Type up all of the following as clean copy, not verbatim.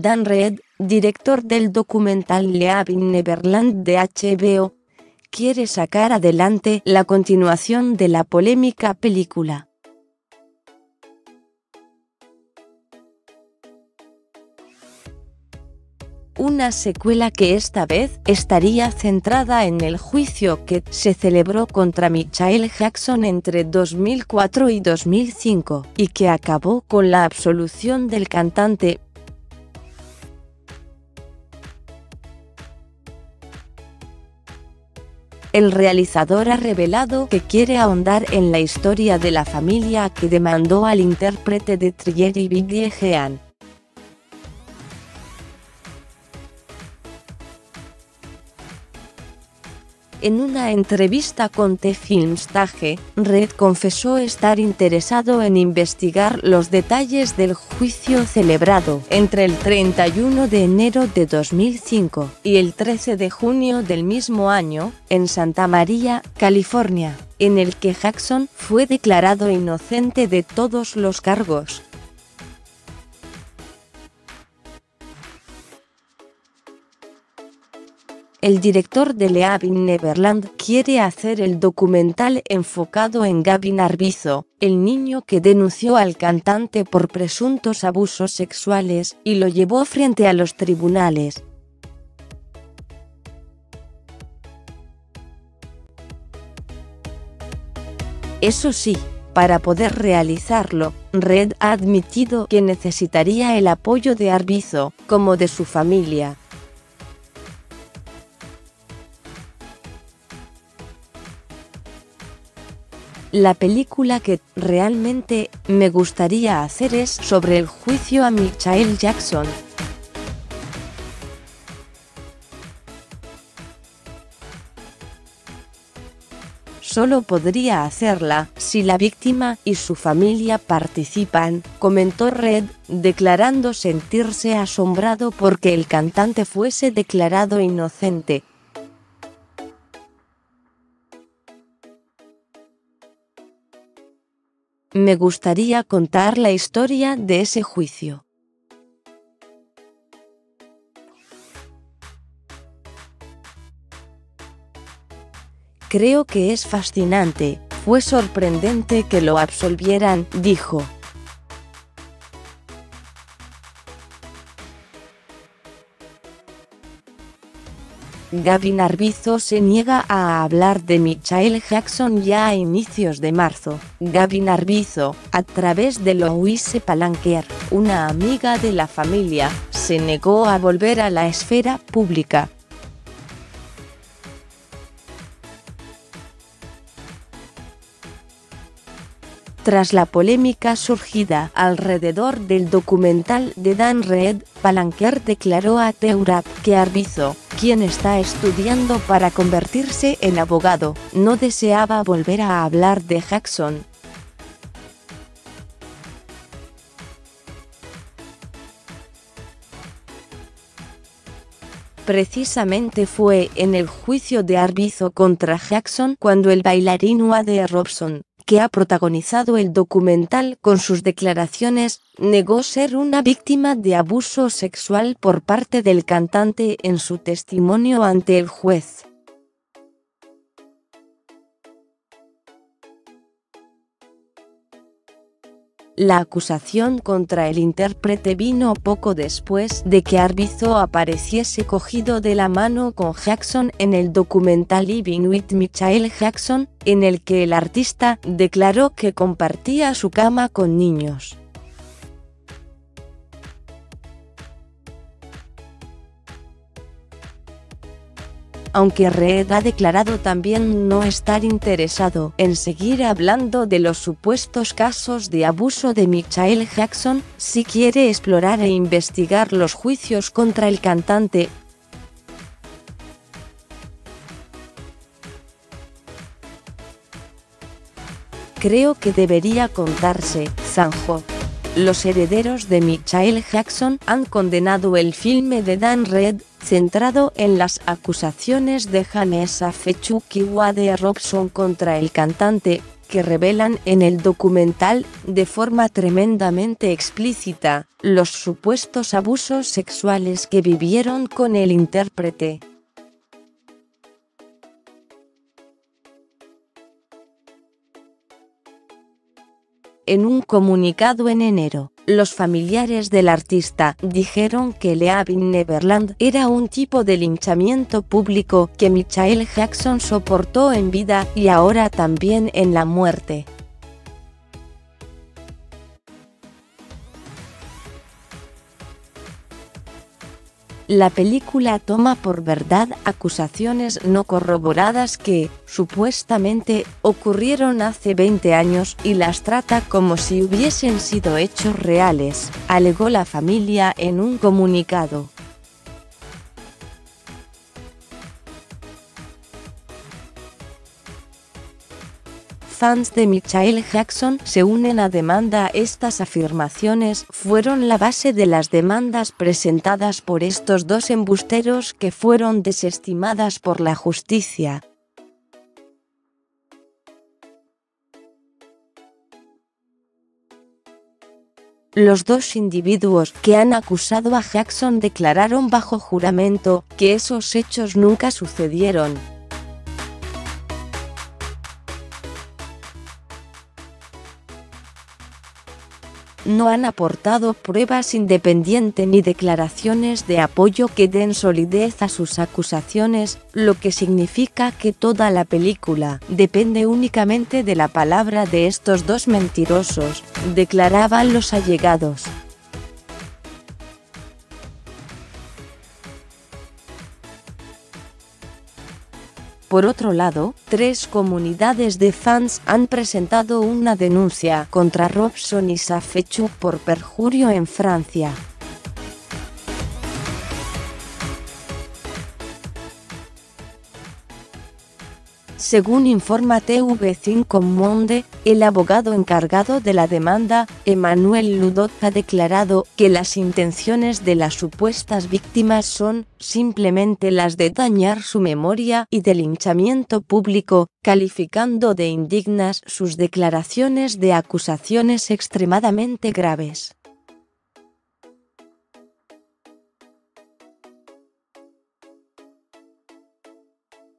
Dan Reed, director del documental Leave in Neverland de HBO, quiere sacar adelante la continuación de la polémica película. Una secuela que esta vez estaría centrada en el juicio que se celebró contra Michael Jackson entre 2004 y 2005, y que acabó con la absolución del cantante. El realizador ha revelado que quiere ahondar en la historia de la familia que demandó al intérprete de Thriller y Billie Jean. En una entrevista con The Film Stage, Reed confesó estar interesado en investigar los detalles del juicio celebrado entre el 31 de enero de 2005 y el 13 de junio del mismo año, en Santa María, California, en el que Jackson fue declarado inocente de todos los cargos. El director de Leave in Neverland quiere hacer el documental enfocado en Gavin Arvizo, el niño que denunció al cantante por presuntos abusos sexuales y lo llevó frente a los tribunales. Eso sí, para poder realizarlo, Reed ha admitido que necesitaría el apoyo de Arvizo, como de su familia. La película que realmente me gustaría hacer es sobre el juicio a Michael Jackson. Solo podría hacerla si la víctima y su familia participan, comentó Reed, declarando sentirse asombrado porque el cantante fuese declarado inocente. Me gustaría contar la historia de ese juicio. Creo que es fascinante, fue sorprendente que lo absolvieran, dijo. Gavin Arvizo se niega a hablar de Michael Jackson ya a inicios de marzo. Gavin Arvizo, a través de Louise Palanker, una amiga de la familia, se negó a volver a la esfera pública. Tras la polémica surgida alrededor del documental de Dan Reed, Palanker declaró a The Wrap que Arvizo, quien está estudiando para convertirse en abogado, no deseaba volver a hablar de Jackson. Precisamente fue en el juicio de Arvizo contra Jackson cuando el bailarín Wade Robson, que ha protagonizado el documental con sus declaraciones, negó ser una víctima de abuso sexual por parte del cantante en su testimonio ante el juez. La acusación contra el intérprete vino poco después de que Arvizo apareciese cogido de la mano con Jackson en el documental Living with Michael Jackson, en el que el artista declaró que compartía su cama con niños. Aunque Reed ha declarado también no estar interesado en seguir hablando de los supuestos casos de abuso de Michael Jackson, sí quiere explorar e investigar los juicios contra el cantante. Creo que debería contarse, zanjó. Los herederos de Michael Jackson han condenado el filme de Dan Reed, centrado en las acusaciones de Vanessa Fechuk y Wade Robson contra el cantante. que revelan en el documental, de forma tremendamente explícita, los supuestos abusos sexuales que vivieron con el intérprete. En un comunicado en enero, los familiares del artista dijeron que Leave in Neverland era un tipo de linchamiento público que Michael Jackson soportó en vida y ahora también en la muerte. La película toma por verdad acusaciones no corroboradas que, supuestamente, ocurrieron hace 20 años y las trata como si hubiesen sido hechos reales, alegó la familia en un comunicado. Fans de Michael Jackson se unen a demanda. Estas afirmaciones fueron la base de las demandas presentadas por estos dos embusteros que fueron desestimadas por la justicia. Los dos individuos que han acusado a Jackson declararon bajo juramento que esos hechos nunca sucedieron. No han aportado pruebas independientes ni declaraciones de apoyo que den solidez a sus acusaciones, lo que significa que toda la película depende únicamente de la palabra de estos dos mentirosos, declaraban los allegados. Por otro lado, 3 comunidades de fans han presentado una denuncia contra Robson y Safechu por perjurio en Francia. Según informa TV5 Monde, el abogado encargado de la demanda, Emmanuel Ludot, ha declarado que las intenciones de las supuestas víctimas son, simplemente, las de dañar su memoria y de linchamiento público, calificando de indignas sus declaraciones de acusaciones extremadamente graves.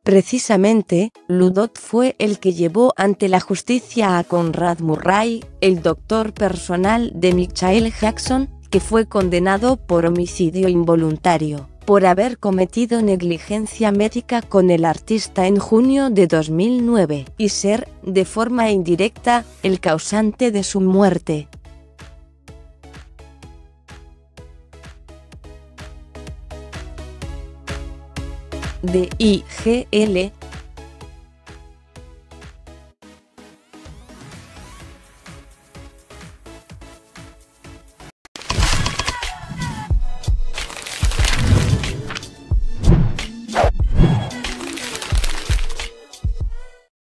Precisamente, Ludot fue el que llevó ante la justicia a Conrad Murray, el doctor personal de Michael Jackson, que fue condenado por homicidio involuntario, por haber cometido negligencia médica con el artista en junio de 2009, y ser, de forma indirecta, el causante de su muerte. De IGL,